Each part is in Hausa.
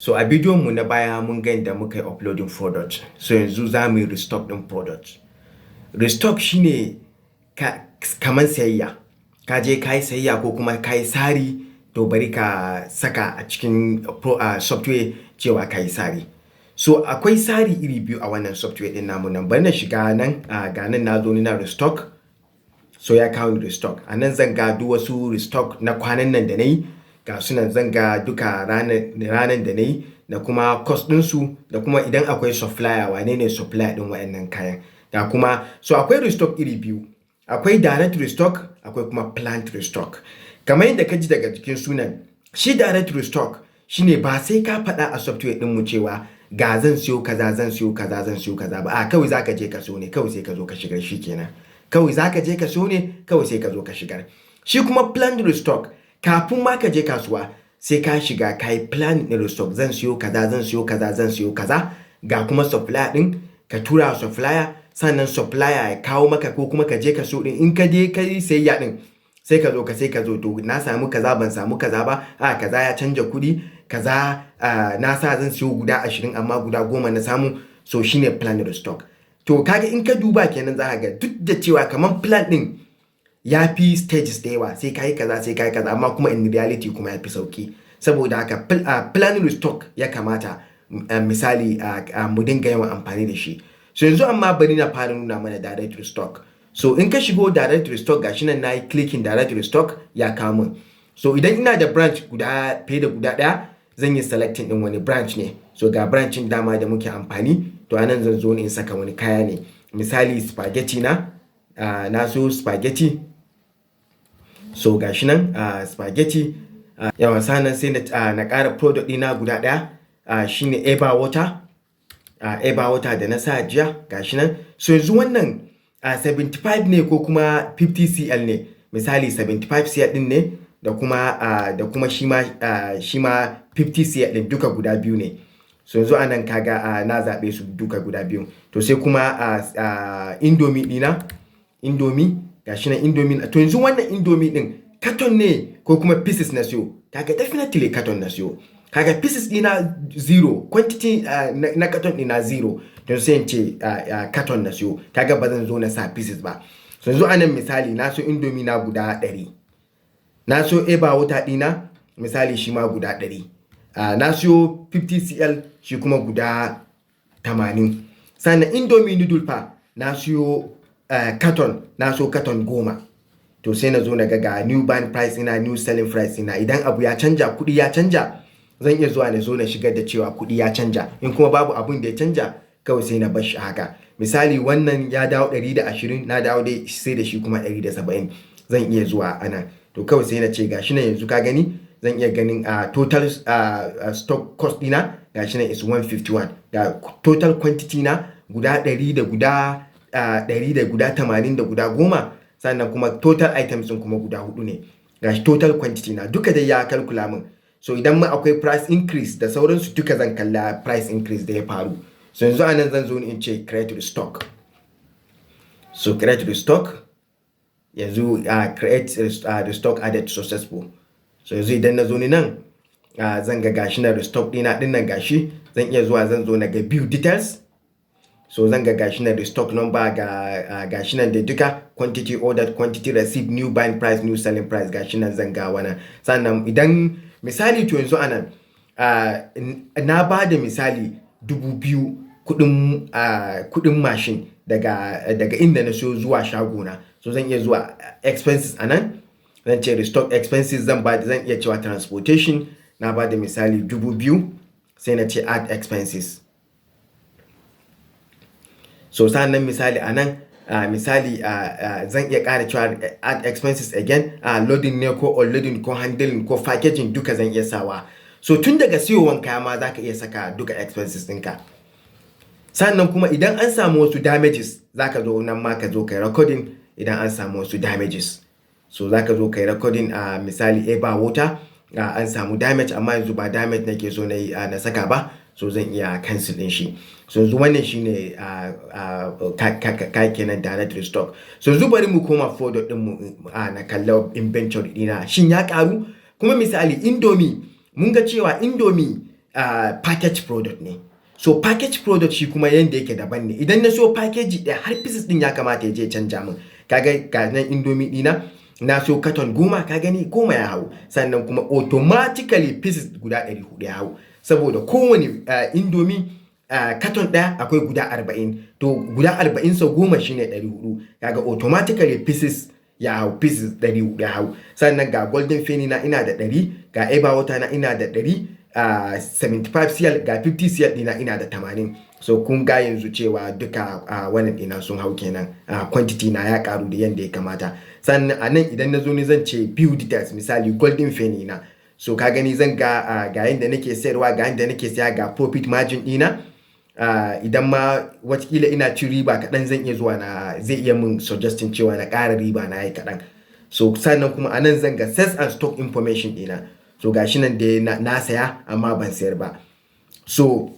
So a bidiyon mu na baya mun ga yadda muka yi uploading product. So yanzu za mu yi restock din product. Restock shine kaman sayayya. Ka je ka yi sayayya ko kuma ka yi sari to bari ka saka a cikin software cewa ka yi sari. So akwai sari iri biyu a wannan software din namu nan. Bari na shiga nan ga nan na zo ni na restock. So ya kawo ni restock. A nan zan ga duk wasu restock na kwanan nan da na yi. Ga sunan zan ga duka ranar da na yi da kuma cost ɗinsu da kuma idan akwai supplier wane ne supplier ɗin waɗannan kayan. Da kuma so akwai restock iri biyu. Akwai direct restock akwai kuma planned restock. Kamar yadda ka ji daga cikin sunan shi direct restock shine ba sai ka faɗa a software ɗin mu cewa ga zan siyo kaza zan siyo kaza zan siyo kaza ba. A kawai zaka je ka so ne kawai sai ka zo ka shigar shi kenan. Kawai zaka je ka so ne kawai sai ka zo ka shigar. Shi kuma planned restock kafin ma ka je kasuwa sai ka shiga ka yi plan na restock zan siyo kaza zan siyo kaza zan siyo kaza ga kuma supplier din ka tura supplier sannan supplier ya kawo maka ko kuma ka je ka so din in ka je ka yi sayayya din sai ka zo to na samu kaza ban samu kaza ba kaza ya canja kuɗi kaza na sa zan siyo guda 20 amma guda 10 na samu so shine plan restock. To kaga in ka duba kenan za ka ga duk da cewa kamar plan din ya fi stages da yawa sai kai kaza sai kai kaza amma kuma in reality kuma ya fi sauki saboda haka planning restock ya kamata misali mu dinga yawan amfani da shi. So yanzu amma bari na fara nuna mana direct restock. So in ka shigo direct restock gashi nan nayi clicking direct restock ya kawo mun. So idan ina da branch guda fiye da guda daya zan yi selecting din wani branch ne. So ga branchin dama da muke amfani to anan zan zo ne in saka wani kaya ne misali spaghetti na so spaghetti. So gashi nan spaghetti yawan sanan sai na ƙara product ɗina guda ɗaya shine eba water da na sa jiya gashi nan. So yanzu wannan 75 ne ko kuma 50 cl ne misali 75 cl din ne da kuma shi ma 50 cl din duka guda biyu ne. So yanzu anan kaga na zaɓe su duka guda biyu. To sai kuma indomie ɗina gashi nan indomie. To yanzu wannan indomie din carton ne ko kuma pieces na siyo. Kaga definitely carton na siyo. Kaga pieces dina 0 quantity na carton dina 0 don sai in ce carton na siyo. Kaga ba zan zo na sa pieces ba. So yanzu anan misali na so indomie na guda 100. Na so eba water dina misali shi ma guda 100. Na siyo 50 cl shi kuma guda 80. Sannan indomie noodle fa na siyo carton 10. To sai na zo na ga new buying price ina new selling price ina idan abu ya canja kuɗi ya canja zan iya zuwa na zo na shigar da cewa kuɗi ya canja in kuma babu abun da ya canja kawai sai na bar shi haka. Misali wannan ya dawo 120 na dawo dai sai da shi kuma 170 zan iya zuwa anan. To kawai sai na ce gashi nan yanzu ka gani zan iya ganin total stock cost dina gashi nan is 151 ga total quantity na guda 100 da guda 100 da guda 80 da guda 10 sannan kuma total items din kuma guda 4 ne gashi total quantity na duka dai ya calcula min. So idan ma akwai price increase da sauransu duka zan kalla price increase da ya faru. So yanzu anan zan zo ni in ce create restock. So create restock yanzu create restock added successful. So yanzu idan na zo ni nan zan ga gashi na restock dina dinnan gashi zan iya zuwa zan zo na ga view details. So zan ga gashi na restock number gashi nan da duka quantity ordered quantity received new buying price new selling price gashi nan zan ga wannan. Sannan idan misali to yanzu anan na ba da misali 2000 kudin mashin daga inda na so zuwa shagona. So zan iya zuwa expenses anan zan ce restock expenses zan iya cewa transportation na ba da misali 2000 sai na ce add expenses. So sannan misali anan zan iya ƙara cewa add expenses again loading ne ko unloading ko handling ko packaging duka zan iya sawa. So tun daga siyowan kaya ma zaka iya saka duka expenses ɗinka. Sannan kuma idan an samu wasu damages zaka zo nan ma ka zo kai recording idan an samu wasu damages. So zaka zo kai recording misali eba water an samu damage amma yanzu ba damage nake so na saka ba so zan iya cancel din shi. So yanzu wannan shine kenan direct restock. So yanzu bari mu koma product din mu na kalla inventory dina shin ya karu kuma misali indomie mun ga cewa indomie package product ne. So package product shi kuma yanda yake daban ne. Idan na so package ɗaya har pieces ɗin ya kamata ya je canja min. Kaga ga nan indomie ɗina na so carton 10 ka gani 10 ya hau, sannan kuma automatically pieces guda 400 ya hau, saboda kowane indomie carton ɗaya akwai guda 40, to guda 40 sau 10 shine 400, kaga automatically pieces ya hau, pieces 400 ya hau. Sannan ga golden penny na ina da 100, ga eba water na ina da 100, 75 cl, ga 50 cl ɗina ina da 80. So kun ga yanzu cewa duka wannan ɗina sun hau kenan, quantity na ya karu da yanda ya kamata. Sannan a nan idan na zo ni zan ce view details, misali golden penny na, so ka gani zan ga yanda nake sayarwa, ga yanda nake saya, ga profit margin ɗina. Idan ma watakila ina cin riba kaɗan zan iya zuwa zai iya min suggesting cewa na ƙara riba na yi kaɗan. So sannan kuma a nan zan ga sales and stock information ɗina, so gashi nan da na saya amma ban sayar ba. So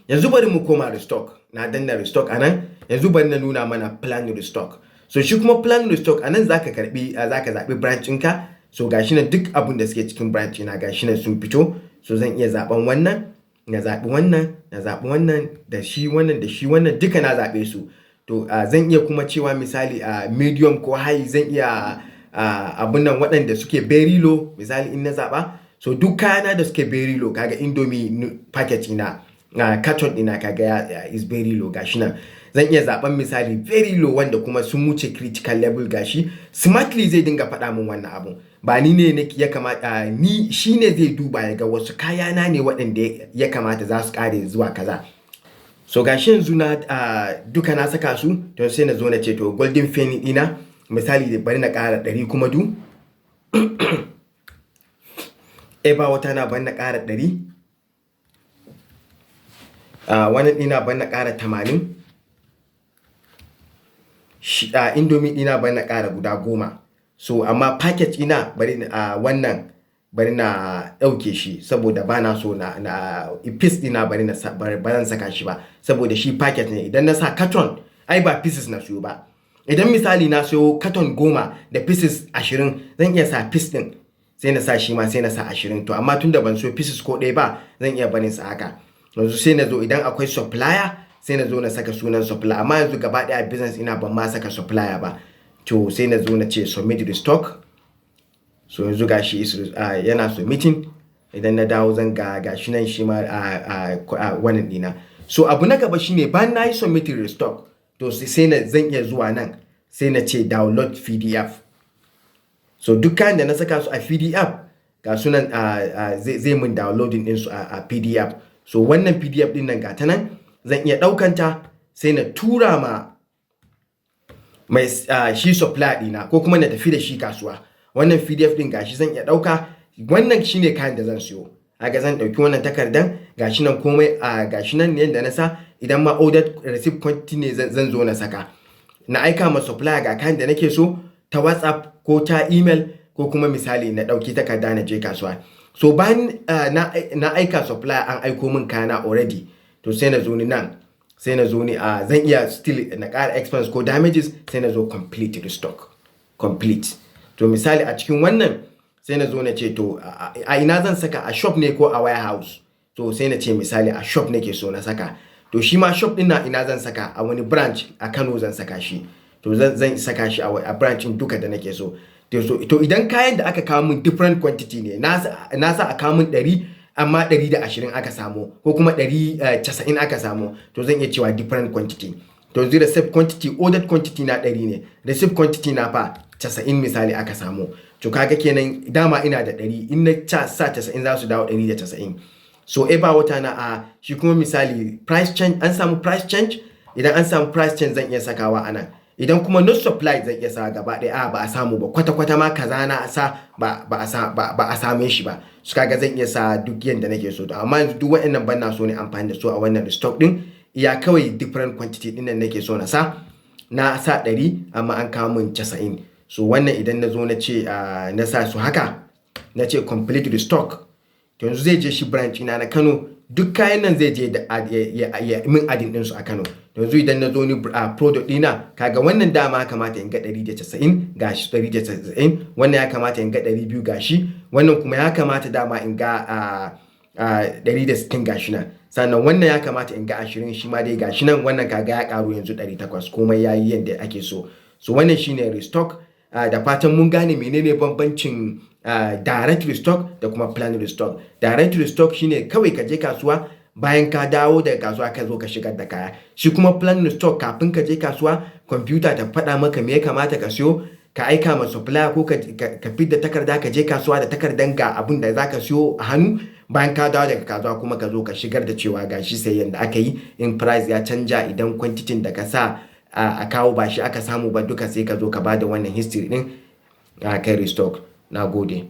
yanzu bari mu koma restock. Na danna restock a nan, yanzu bari na nuna mana plan restock. So shi kuma plan restock a nan zaka zaɓi branch ɗinka. So gashi nan duk abun da suke cikin branch na gashi nan sun fito. So zan iya zaɓen wannan, na zaɓi wannan, na zaɓi wannan, da shi wannan, da shi wannan, duka na zaɓe su. To zan iya kuma cewa misali medium ko high, zan iya abun nan waɗanda suke very low misali in na zaɓa. So duk kayana da suke very low, kaga indomie packet ina carton ina kaga is very low gashi nan. Zan iya zaɓen misali very low wanda kuma sun wuce critical level, gashi smartly zai dinga faɗa min wannan abun. Ba ni ne ya kamata, ni shi ne zai duba ya ga wasu kayana ne waɗanda ya kamata za su ƙare zuwa kaza. So gashi yanzu duka na saka su, to sai na zo na ce to golden penny ɗina misali bari na ƙara 100 kuma du. Eba wata na bari na ƙara 100. Wannan ɗina bari na ƙara 80. Indomie ɗina bari na ƙara guda 10. So amma package ina wannan bari na ɗauke shi, saboda ba na so na piece ɗina bari zan saka shi ba, saboda shi packet ne. Idan na sa carton ai ba pieces na siyo ba. Idan misali na siyo carton 10 da pieces 20, zan iya sa piece ɗin sai na sa shi ma sai na sa 20. To amma tunda ban siyo pieces ko ɗaya ba, zan iya barin sa haka. Yanzu sai na zo idan akwai supplier sai na zo na saka sunan supplier, amma yanzu gaba ɗaya business ina ban ma saka supplier ba. To sai na zo na ce submit restock. So yanzu gashi yana submitting. Idan na dawo zan ga gashi nan shi ma wannan ɗina. So abu na gaba shine bayan na yi submit restock, to sai zan iya zuwa nan sai na ce download PDF. So duk kayan da na saka su a PDF ga sunan zai mun downloading din su a PDF. So wannan PDF din nan ga ta nan zan iya ɗaukanta sai na tura ma mai shi supplier ɗina, ko kuma na tafi da shi kasuwa. Wannan PDF din gashi zan iya ɗauka, wannan shine kayan da zan siyo. Aga zan ɗauki wannan takardan gashi nan komai gashi nan ne yadda na sa. Idan ma ordered receipt quantity ne zan zo na saka, na aika ma supplier ga kayan da nake so ta WhatsApp ko ta email, ko kuma misali na ɗauki takarda na je kasuwa. So bayan na aika supplier an aiko min kayana already, to sai na zo ni nan, sai na zo ni zan iya still na ƙara expense ko damages, sai na zo complete restock, complete. To misali a cikin wannan sai na zo na ce to a ina zan saka, a shop ne ko a warehouse. To sai na ce misali a shop nake so na saka. To shi ma shop ɗin na ina zan saka, a wani branch a Kano zan saka shi. To zan saka shi a branch ɗin duka da nake so. To idan kayan da aka kawo min different quantity ne, na sa a kawo min 100 amma 120 aka samu, ko kuma 190 aka samu, to zan iya cewa different quantity. To zai receipt quantity, ordered quantity na 100 ne, receipt quantity na fa 90 misali aka samu. To kaga kenan dama ina da 100, in na sa 90 za su dawo 190. So eba wata na shi kuma misali price change, an samu price change. Idan an samu price change zan iya sakawa anan. Idan kuma not supply zan iya sa gaba ɗaya ba a samu ba, kwata ma kaza na sa ba a same shi ba. Su kaga zan iya sa duk yanda nake so. Amma yanzu duk waɗannan ban na so ne amfani da su a wannan restock din. Iya kawai different quantity din nan nake so na sa 100 amma an kawo min 90. So wannan idan na zo na ce na sa su haka, na ce complete restock, to yanzu zai je shi branch ina na Kano, duk kayan nan zai je da min adin din su a Kano. To yanzu idan na zo ni product dina, kaga wannan dama kamata in ga 190 gashi 190, wannan ya kamata in ga 200 gashi, wannan kuma ya kamata dama in ga 160 gashi nan. Sannan wannan ya kamata in ga 20 shi ma dai gashi nan, wannan kaga ya karu yanzu 800, komai yayi yadda ake so. So wannan shine restock. Da fatan mun gane menene bambancin direct restock da kuma planned restock. Direct restock shine kawai ka je kasuwa, bayan ka dawo daga kasuwa ka zo ka shigar da kaya. Shi kuma planned restock kafin ka je kasuwa kwamfuta ta faɗa maka me ya kamata ka siyo, ka aika ma supplier ko ka fidda takarda ka je kasuwa da takardan ga abin da zaka siyo a hannu. Bayan ka dawo daga kasuwa kuma ka zo ka shigar da cewa gashi sayayyan da aka yi, in price ya canja, idan quantity da ka sa a kawo ba shi aka samu ba, duka sai ka zo ka bada wannan history din kai restock. Na gode.